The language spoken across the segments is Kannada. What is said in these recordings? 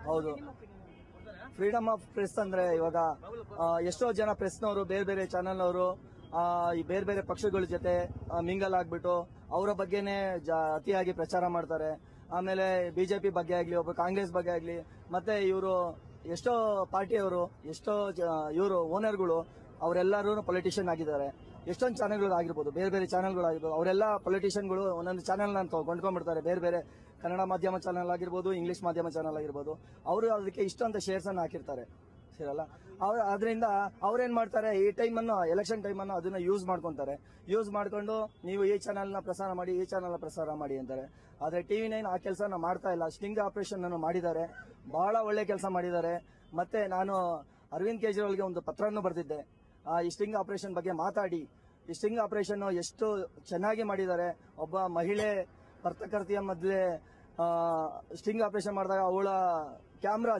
ಹೌದು. ಫ್ರೀಡಮ್ ಆಫ್ ಪ್ರೆಸ್ ಅಂದ್ರೆ ಇವಾಗ ಎಷ್ಟೋ ಜನ ಪ್ರೆಸ್ನವರು ಬೇರೆ ಬೇರೆ ಚಾನೆಲ್ನವರು ಈ ಬೇರೆ ಬೇರೆ ಪಕ್ಷಗಳ ಜೊತೆ ಮಿಂಗಲ್ ಆಗ್ಬಿಟ್ಟು ಅವರ ಬಗ್ಗೆನೇ ಅತಿಯಾಗಿ ಪ್ರಚಾರ ಮಾಡ್ತಾರೆ. ಆಮೇಲೆ ಬಿಜೆಪಿ ಬಗ್ಗೆ ಆಗ್ಲಿ, ಒಬ್ಬ ಕಾಂಗ್ರೆಸ್ ಬಗ್ಗೆ ಆಗ್ಲಿ, ಮತ್ತೆ ಇವರು ಎಷ್ಟೋ ಪಾರ್ಟಿಯವರು, ಎಷ್ಟೋ ಇವರು ಓನರ್ಗಳು ಅವರೆಲ್ಲರೂ ಪೊಲಿಟಿಷಿಯನ್ ಆಗಿದ್ದಾರೆ. ಎಷ್ಟೊಂದು ಚಾನೆಲ್ಗಳು ಆಗಿರ್ಬೋದು, ಬೇರೆ ಬೇರೆ ಚಾನೆಲ್ಗಳು ಆಗಿರ್ಬೋದು, ಅವರೆಲ್ಲ ಪೊಲಿಟಿಷಿಯನ್ಗಳು ಒಂದೊಂದು ಚಾನೆಲ್ ಕೊಂಡ್ಕೊಂಡ್ಬಿಡ್ತಾರೆ. ಬೇರೆ ಬೇರೆ ಕನ್ನಡ ಮಾಧ್ಯಮ ಚಾನೆಲ್ ಆಗಿರ್ಬೋದು, ಇಂಗ್ಲಿಷ್ ಮಾಧ್ಯಮ ಚಾನೆಲ್ ಆಗಿರ್ಬೋದು, ಅವರು ಅದಕ್ಕೆ ಇಷ್ಟೊಂತ ಶೇರ್ಸ್ ಅನ್ನು ಹಾಕಿರ್ತಾರೆ. ಸರಿಯಲ್ಲ, ಅದರಿಂದ ಅವ್ರೇನ್ ಮಾಡ್ತಾರೆ, ಈ ಟೈಮ್ ಅನ್ನು, ಎಲೆಕ್ಷನ್ ಟೈಮ್ ಅನ್ನು ಅದನ್ನ ಯೂಸ್ ಮಾಡ್ಕೊಂತಾರೆ. ಯೂಸ್ ಮಾಡ್ಕೊಂಡು ನೀವು ಈ ಚಾನೆಲ್ ನ ಪ್ರಸಾರ ಮಾಡಿ, ಈ ಚಾನೆಲ್ ನ ಪ್ರಸಾರ ಮಾಡಿ ಅಂತಾರೆ. ಆದ್ರೆ TV9 ಆ ಕೆಲಸನ ಮಾಡ್ತಾ ಇಲ್ಲ. ಸ್ಟಿಂಗ್ ಆಪರೇಷನ್ ಅನ್ನು ಮಾಡಿದ್ದಾರೆ, ಬಹಳ ಒಳ್ಳೆ ಕೆಲಸ ಮಾಡಿದ್ದಾರೆ. ಮತ್ತೆ ನಾನು ಅರವಿಂದ್ ಕೇಜ್ರಿವಾಲ್ಗೆ ಒಂದು ಪತ್ರವನ್ನು ಬರೆದಿದ್ದೆ, ಈ ಸ್ಟಿಂಗ್ ಆಪರೇಷನ್ ಬಗ್ಗೆ ಮಾತಾಡಿ. ಈ ಸ್ಟಿಂಗ್ ಆಪರೇಷನ್ ಎಷ್ಟು ಚೆನ್ನಾಗಿ ಮಾಡಿದ್ದಾರೆ. ಒಬ್ಬ ಮಹಿಳೆ ಪತ್ರಕರ್ತೆಯ ಮೊದಲೇ ಸ್ಟಿಂಗ್ ಆಪರೇಷನ್ ಮಾಡಿದಾಗ ಅವಳ ಕ್ಯಾಮ್ರಾ,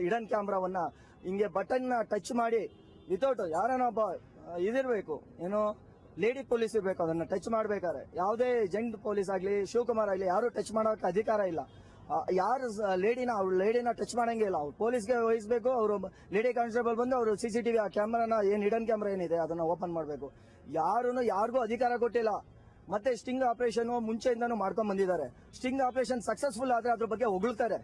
ಹಿಡನ್ ಕ್ಯಾಮ್ರಾವನ್ನ ಹಿಂಗೆ ಬಟನ್ ಟಚ್ ಮಾಡಿ ವಿತೌಟ್ ಯಾರನ್ನ ಒಬ್ಬ ಇದಿರ್ಬೇಕು, ಏನು ಲೇಡಿ ಪೊಲೀಸ್ ಇರ್ಬೇಕು, ಅದನ್ನ ಟಚ್ ಮಾಡ್ಬೇಕಾದ್ರೆ ಯಾವುದೇ ಜೆಂಟ್ ಪೊಲೀಸ್ ಆಗ್ಲಿ, ಶಿವಕುಮಾರ್ ಆಗ್ಲಿ, ಯಾರು ಟಚ್ ಮಾಡೋಕೆ ಅಧಿಕಾರ ಇಲ್ಲ. ಯಾರು ಲೇಡಿನ ಟಚ್ ಮಾಡಂಗೆ ಇಲ್ಲ. ಅವ್ರು ಪೊಲೀಸ್ಗೆ ವಹಿಸಬೇಕು. ಅವರು ಲೇಡಿ ಕಾನ್ಸ್ಟೇಬಲ್ ಬಂದು ಅವರು CCTV ಆ ಕ್ಯಾಮ್ರಾನ ಏನ್ ಹಿಡನ್ ಕ್ಯಾಮ್ರಾ ಏನಿದೆ ಅದನ್ನ ಓಪನ್ ಮಾಡಬೇಕು. ಯಾರಿಗೂ ಅಧಿಕಾರ ಕೊಟ್ಟಿಲ್ಲ. ಮತ್ತೆ ಸ್ಟಿಂಗ್ ಆಪರೇಷನ್ ಮುಂಚೆಯಿಂದಾನು ಮಾಡ್ಕೊಂಡ್ ಬಂದಿದ್ದಾರೆ. ಸ್ಟಿಂಗ್ ಆಪರೇಷನ್ ಸಕ್ಸಸ್ಫುಲ್ ಆದ್ರೆ ಅದ್ರ ಬಗ್ಗೆ ಹೊಗಳ್ತಾರೆ.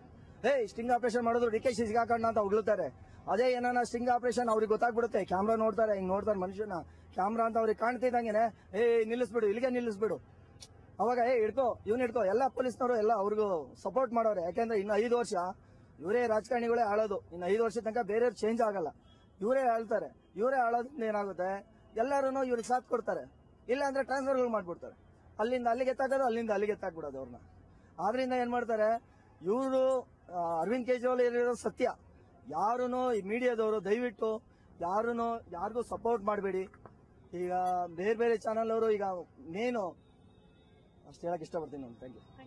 ಸ್ಟಿಂಗ್ ಆಪರೇಷನ್ ಮಾಡೋದು DK ಸಿಗಾಕಣ್ಣ ಅಂತ ಹೊಗಳ್ತಾರೆ. ಅದೇ ಏನಾನ ಸ್ಟಿಂಗ್ ಆಪರೇಷನ್ ಅವ್ರಿಗೆ ಗೊತ್ತಾಗ್ಬಿಡುತ್ತೆ. ಕ್ಯಾಮ್ರಾ ನೋಡ್ತಾರೆ, ಹಿಂಗ್ ನೋಡ್ತಾರೆ ಮನುಷ್ಯನ, ಕ್ಯಾಮ್ರಾ ಅಂತ ಅವ್ರಿಗೆ ಕಾಣ್ತಿದ್ದಂಗೆನೆ ನಿಲ್ಲಿಸ್ಬಿಡು, ಇಲ್ಲಿಗೆ ನಿಲ್ಲಿಸ್ಬಿಡು, ಅವಾಗ ಹಿಡ್ಕೋ, ಇವ್ನ ಹಿಡ್ಕೋ. ಎಲ್ಲ ಪೊಲೀಸ್ನವರು ಎಲ್ಲ ಅವ್ರಿಗೂ ಸಪೋರ್ಟ್ ಮಾಡೋರೆ. ಯಾಕೆಂದ್ರೆ ಇನ್ನು 5 ವರ್ಷ ಇವರೇ ರಾಜಕಾರಣಿಗಳೇ ಆಳೋದು. ಇನ್ನು 5 ವರ್ಷ ತನಕ ಬೇರೆ ಚೇಂಜ್ ಆಗಲ್ಲ, ಇವರೇ ಆಳ್ತಾರೆ. ಇವರೇ ಆಳೋದ್ರಿಂದ ಏನಾಗುತ್ತೆ, ಎಲ್ಲರೂ ಇವ್ರಿಗೆ ಸಾಥ್ ಕೊಡ್ತಾರೆ. ಇಲ್ಲ ಅಂದ್ರೆ ಟ್ರಾನ್ಸ್ಫರ್ಗಳು ಮಾಡ್ಬಿಡ್ತಾರೆ. ಅಲ್ಲಿಂದ ಅಲ್ಲಿಗೆ ಎತ್ತಾಕೋದು, ಅಲ್ಲಿಂದ ಅಲ್ಲಿಗೆ ಎತ್ತಾಕ್ಬಿಡೋದು ಅವ್ರನ್ನ. ಆದ್ರಿಂದ ಏನ್ ಮಾಡ್ತಾರೆ ಇವರು, ಅರವಿಂದ್ ಕೇಜ್ರಿವಾಲ್ ಇರೋದು ಸತ್ಯ. ಯಾರೂನು ಈ ಮೀಡಿಯಾದವರು ದಯವಿಟ್ಟು ಯಾರಿಗೂ ಸಪೋರ್ಟ್ ಮಾಡಬೇಡಿ. ಈಗ ಬೇರೆ ಬೇರೆ ಚಾನೆಲ್ ಅವರು ಈಗ ಮೇನು ಅಷ್ಟು ಹೇಳಕ್ ಇಷ್ಟಪಡ್ತೀನಿ ನಾನು. Thank you.